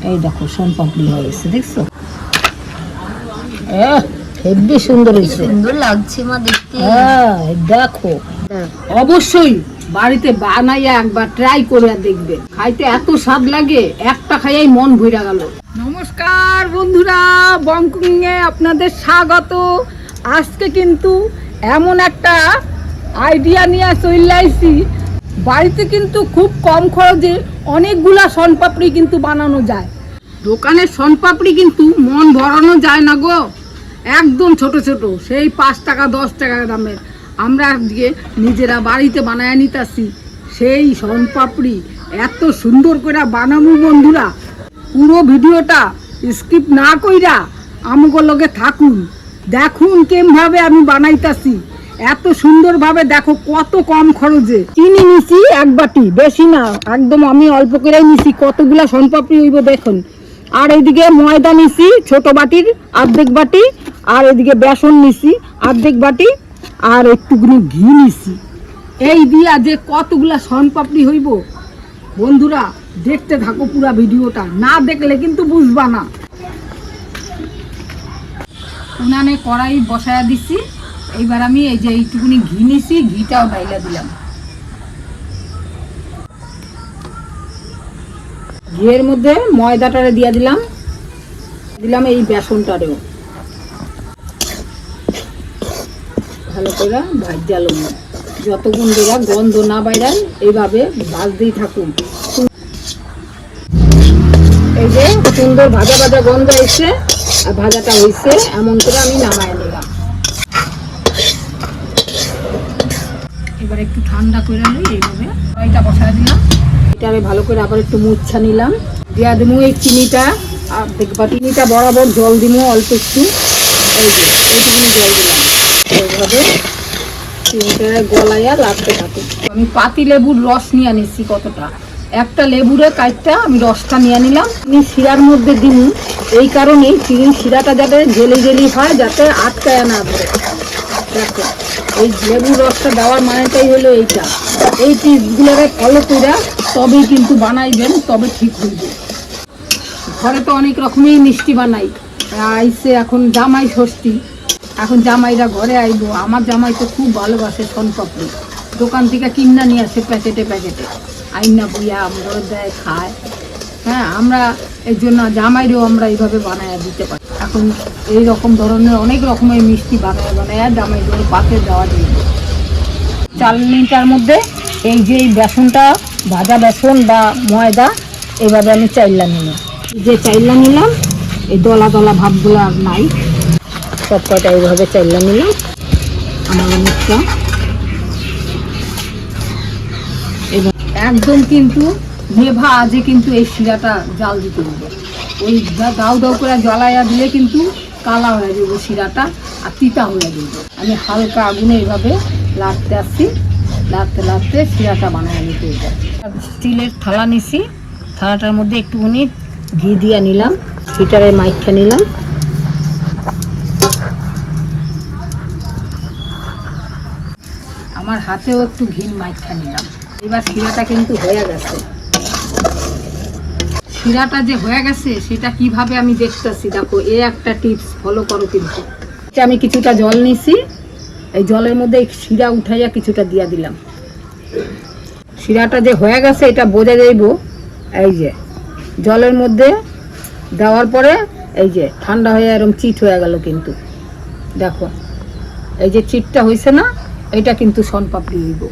এই দেখো সোনপাপড়ি হয়ে গেছে, দেখছো? হেব্বি সুন্দর হয়েছে, সুন্দর লাগছে মা দেখতে। দেখো অবশ্যই বাড়িতে বানাইয়া একবার ট্রাই করে দেখবে, খাইতে এত স্বাদ লাগে, একটা খাইয়াই মন ভরে গেল। নমস্কার বন্ধুরা, বংকুং এ আপনাদের স্বাগত। আজকে কিন্তু এমন একটা আইডিয়া নিয়ে চলে আইছি, বাড়িতে কিন্তু খুব কম খরচে অনেকগুলা শনপাপড়ি কিন্তু বানানো যায়। দোকানের শনপাপড়ি কিন্তু মন ভরানো যায় না গো, একদম ছোট ছোট, সেই 5 টাকা 10 টাকা দামের। আমরা দিয়ে নিজেরা বাড়িতে বানায় নিতেছি সেই শনপাপড়ি, এত সুন্দর করে বানাবো বন্ধুরা। পুরো ভিডিওটা স্কিপ না কইরা আমগো লগে থাকুন, দেখুন কেমভাবে আমি বানাইতাছি এত সুন্দরভাবে। দেখো কত কম খরচে। চিনি নিছি 1 বাটি, বেশি না, একদম আমি অল্প করেই নিছি। কতগুলা শনপাপড়ি হইব দেখুন। আর এইদিকে ময়দা নিছি ছোট বাটির অর্ধেক বাটি, আর এদিকে বেসন নিছি অর্ধেক বাটি, আর একটুখানি ঘি নিছি। এই দিয়া যে কতগুলা শনপাপড়ি হইব বন্ধুরা, দেখতে থাকো পুরা ভিডিওটা, না দেখলে কিন্তু বুঝবা না। উনানে কড়াই বসায়া দিছি, এইবার আমি এই যে এইটুকুনি ঘি নিছি, ঘিটাও ডাইলা দিলাম। ঘিয়ের মধ্যে ময়দাটারে দিয়ে দিলাম, দিলাম এই বেসনটারেও ভালো করে ভাজা লম, যতক্ষণ দেওয়া গন্ধ না বাইরান এইভাবে ভাজতেই থাকুন। এই যে সুন্দর ভাজা ভাজা গন্ধ এসে আর ভাজাটা হয়েছে, এমন করে আমি নামায় নিলাম। এবার একটু ঠান্ডা করে নিই, এইভাবে কড়াইটা বসায় দিলাম। এটারে ভালো করে আবার একটু মুচ্ছা নিলাম, দিয়া দিমু এই চিনিটা, আর দেখবা চিনিটা বরাবর জল দিমু অল্প একটু, এইটুকুনি জল দিলাম। এইভাবে চিনিটা গলাইয়া লাগতে থাকে। আমি পাতি লেবুর রস নিয়ে নিচ্ছি কতটা, একটা লেবুরে কাটটা আমি রসটা নিয়ে নিলাম। আমি শিরার মধ্যে দিমু এই কারণেই, চিনির শিরাটা যাতে জেলি জেলি হয়, যাতে আটকায় না ধরে। দেখো এই লেবুর রসটা দেওয়ার মানেটাই হলো এইটা। এই টিপসগুলোকে ফলো করে তবেই কিন্তু বানাইবেন, তবে ঠিক হইবে। ঘরে তো অনেক রকমের মিষ্টি বানাই, আইসে এখন জামাই ষষ্ঠী, এখন জামাইরা ঘরে আইব। আমার জামাই তো খুব ভালোবাসে শনপাপড়ি, দোকান থেকে কিনা নিয়ে আসে প্যাকেটে প্যাকেটে, আইনা বুইয়া আমরা দেয় খায়। হ্যাঁ, আমরা এর জন্য জামাইরেও আমরা এইভাবে বানায় দিতে পারি। এখন এই রকম ধরনের অনেক রকমের মিষ্টি বানায় বানায় জামাইদের পাতে দেওয়া যায়। চালনিটার মধ্যে এই যে বেসনটা, ভাজা বেসন বা ময়দা, এইভাবে আমি চাইলা নিলাম। যে চাইলা নিলাম, এই দলা দলা ভাবগুলো আর নাই, সব কয়টা এইভাবে চাইলা নিলাম। আমার অনেকটা এবার একদম কিন্তু নেভা আজে কিন্তু এই শিরাটা জাল দিতে হবে। ওই দাউ দাউ করে জ্বালাইয়া দিলে কিন্তু কালা হয়ে যাবে শিরাটা, আর তিতা হয়ে যাবে। আমি হালকা আগুনে এইভাবে লাড়তে আসছি, লাড়তে লাড়তে শিরাটা বানিয়ে নিতে হবে। স্টিলের থালা নিছি, থালাটার মধ্যে একটুখানি ঘি দিয়ে নিলাম, হিটারে মাইখা নিলাম। আমার হাতেও একটু ঘি মাইখা নিলাম। এবার শিরাটা কিন্তু হয়ে গেছে। শিরাটা যে হয়ে গেছে সেটা কিভাবে আমি দেখতেছি, দেখো এই একটা টিপস ফলো করো কিন্তু। আমি কিছুটা জল নিছি, এই জলের মধ্যে এই শিরা উঠাইয়া কিছুটা দিয়া দিলাম। শিরাটা যে হয়ে গেছে এটা বোঝা যাইব, এই যে জলের মধ্যে দেওয়ার পরে এই যে ঠান্ডা হয়ে এরকম চিট হয়ে গেল। কিন্তু দেখো এই যে চিটটা হয়েছে না, এটা কিন্তু শনপাপড়ি হইব।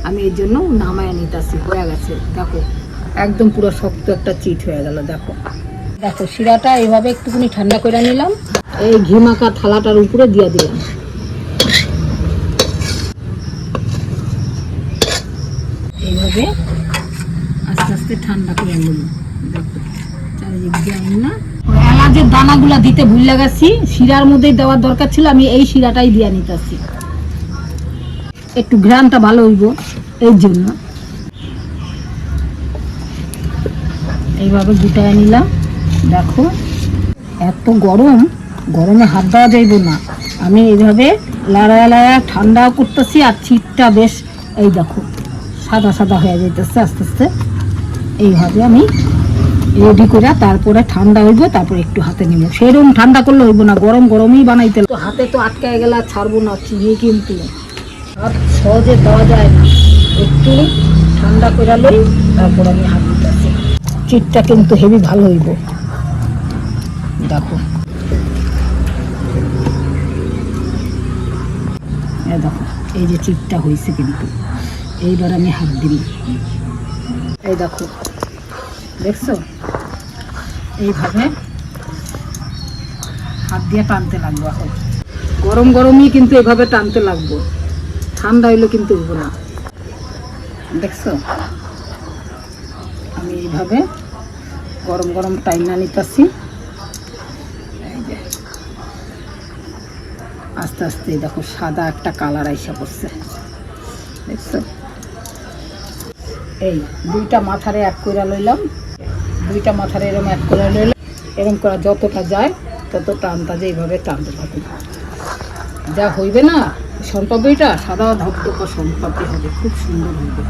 আমি এই জন্য নামায় নিতেছি, হয়ে গেছে। দেখো একদম পুরো শক্ত একটা চিট হয়ে গেল। দেখো দেখো শিরাটা এইভাবে একটুখানি ঠান্ডা করে নিলাম, এই ঘি মাখা থালাটার উপরে দিয়ে দিলাম। এইভাবে আস্তে আস্তে ঠান্ডা করে নিলাম। দেখো চারিদিক দিয়ে না, এলাচের দানাগুলা দিতে ভুলে গেছি, শিরার মধ্যেই দেওয়ার দরকার ছিল, আমি এই শিরাটাই দিয়ে নিতেছি, একটু ঘ্রাণটা ভালো হইব এই জন্য। এইভাবে গুটায় নিলাম। দেখো এত গরম, গরমে হাত দেওয়া যাইব না। আমি এইভাবে লাড়ায় লাড়ায় ঠান্ডাও করতেছি, আর চিটটা বেশ এই দেখো সাদা সাদা হয়ে যাইতেছে আস্তে আস্তে। এইভাবে আমি রেডি করে তারপরে ঠান্ডা হইব, তারপরে একটু হাতে নিব। সেরকম ঠান্ডা করলে হইব না, গরম গরমই বানাইতে। তো হাতে তো আটকায় গেলে আর ছাড়বো না, চিনি কিন্তু হাত সহজে দেওয়া যায় না, একটু ঠান্ডা করে লই তারপর আমি হাত দিতেছি। চিটটা কিন্তু হেভি ভালো হইব। দেখো দেখো এই যে চিটটা হয়েছে, কিন্তু এইবার আমি হাত দিব। এই দেখো দেখছো, এইভাবে হাত দিয়ে টানতে লাগবো। এখন গরম গরমই কিন্তু এভাবে টানতে লাগবো, ঠান্ডা হইলে কিন্তু হইব না। দেখছো আমি এইভাবে গরম গরম টাইনা নিতেছি। আস্তে আস্তে দেখো সাদা একটা কালার আইসা পড়ছে, দেখছো। এই দুইটা মাথারে এক করে লইলাম, দুইটা মাথারে এরকম এক করে লইলাম। এরকম করা যতটা যায় ততটা আন্দাজে এইভাবে টানতে থাকুন। যা হইবে না শনপাপড়িটা, সাদা ধপধপা শনপাপড়ি হবে, খুব সুন্দর হইবে।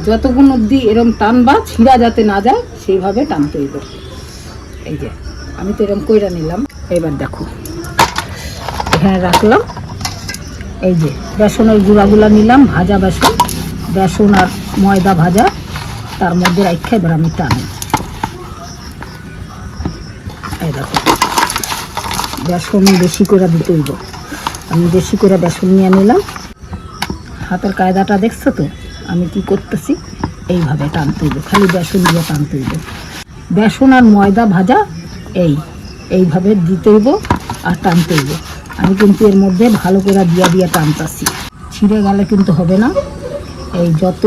যতক্ষণ অবধি এরকম টানবা ছিঁড়া যাতে না যায় সেইভাবে টানতে হইব। এই যে আমি তো এরকম কইরা নিলাম। এবার দেখো এখানে রাখলাম। এই যে বেসনের গুঁড়াগুলা নিলাম, ভাজা বেসন, বেসন আর ময়দা ভাজা, তার মধ্যে রাখা এবার আমি টানি। এই দেখো বেসন বেশি করে দিতে হইব, আমি বেশি করে বেসন নিয়ে নিলাম। হাতের কায়দাটা দেখছো তো আমি কি করতেছি, এইভাবে টানতে হইব, খালি বেসন দিয়ে টানতে হইব। বেসন আর ময়দা ভাজা এইভাবে দিতে হইব আর টানতে হইব। আমি কিন্তু এর মধ্যে ভালো করে দিয়া দিয়া টানতেছি, ছিঁড়ে গেলে কিন্তু হবে না। এই যত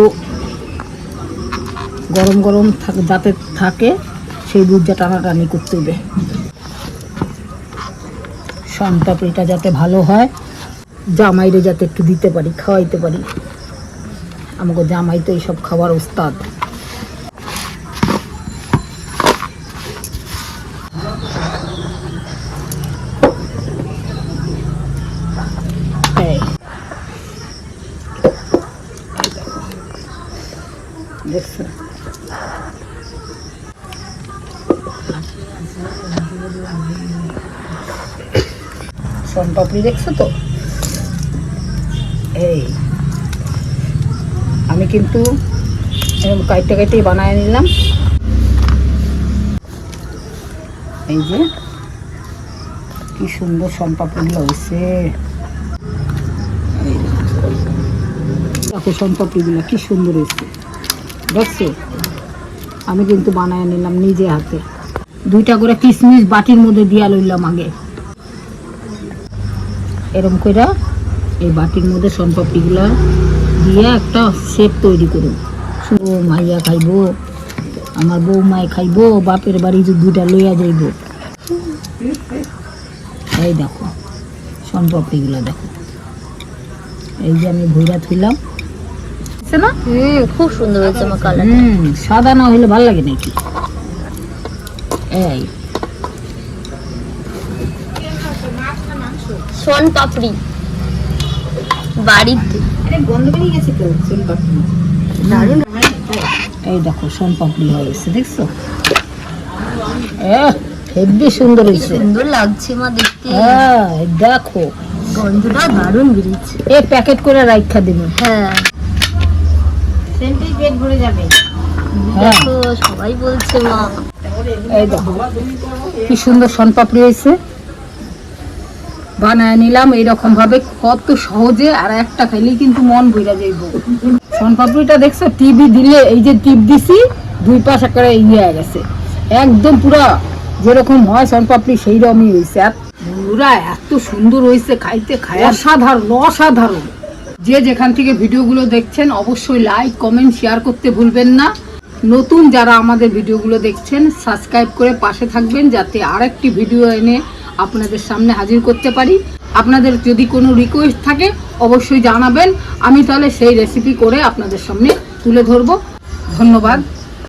গরম গরম যাতে থাকে সেই বুঝা টানাটানি করতে হইবে। শনপাপড়িটা যাতে ভালো হয়, জামাইরে যাতে একটু দিতে পারি, খাওয়াইতে পারি। আমাকে জামাই তো এইসব খাবার ওস্তাদ। দেখছো শনপাপড়ি দেখছো তো। এই আমি কিন্তু এরকম কাইটে কাইটে বানায় নিলাম। এই যে কি সুন্দর শনপাপড়িগুলো হয়েছে, দেখো শনপাপড়িগুলো কি সুন্দর হয়েছে, দেখছো। আমি কিন্তু বানায় নিলাম নিজে হাতে। দুইটা করে কিশমিশ বাটির মধ্যে দিয়া লইলাম আগে, এরকম করে এই বাটির মধ্যে শনপাপড়িগুলো দিয়ে একটা শেপ তৈরি করুন। মাইয়া খাইব, আমার বউ মাই খাইব, বাপের বাড়ি যে দুইটা লইয়া যাইব। এই দেখো শনপাপড়িগুলো দেখো, এই যে আমি ভুইরা থইলাম না, খুব সুন্দর হয়েছে আমার কালার। সাদা না হইলে ভালো লাগে নাকি। এই শনপাপড়ি বাড়িতে গন্ধ বেরিয়ে গেছে তো শনপাপড়ি, দারুণ। এই দেখো শনপাপড়ি হয়ে গেছে, দেখছো হেব্বি সুন্দর হয়েছে, সুন্দর লাগছে মা দেখতে। দেখো গন্ধটা দারুণ বেরিয়েছে। এ প্যাকেট করে রাখা দেবেন। হ্যাঁ সেন্টেই পেট ভরে যাবে। দেখো সবাই বলছে মা। এই দেখো কি সুন্দর শনপাপড়ি হয়েছে, বানায় নিলাম এইরকম ভাবে, কত সহজে। আর একটা খাইলেই কিন্তু মন ভরে যাইব। শনপাপড়িটা দেখছো, টিভি দিলে এই যে টিপ দিছি দুই পাশ করে ইয়ে গেছে, একদম পুরা যেরকম হয় শনপাপড়ি সেই রকমই হয়েছে। আর বন্ধুরা এত সুন্দর হয়েছে, খাইতে অসাধারণ অসাধারণ। যে যেখান থেকে ভিডিওগুলো দেখছেন অবশ্যই লাইক কমেন্ট শেয়ার করতে ভুলবেন না। নতুন যারা আমাদের ভিডিওগুলো দেখছেন সাবস্ক্রাইব করে পাশে থাকবেন, যাতে আরেকটি ভিডিও এনে আপনাদের সামনে হাজির করতে পারি। আপনাদের যদি কোনো রিকোয়েস্ট থাকে অবশ্যই জানাবেন, আমি তাহলে সেই রেসিপি করে আপনাদের সামনে তুলে ধরব। ধন্যবাদ।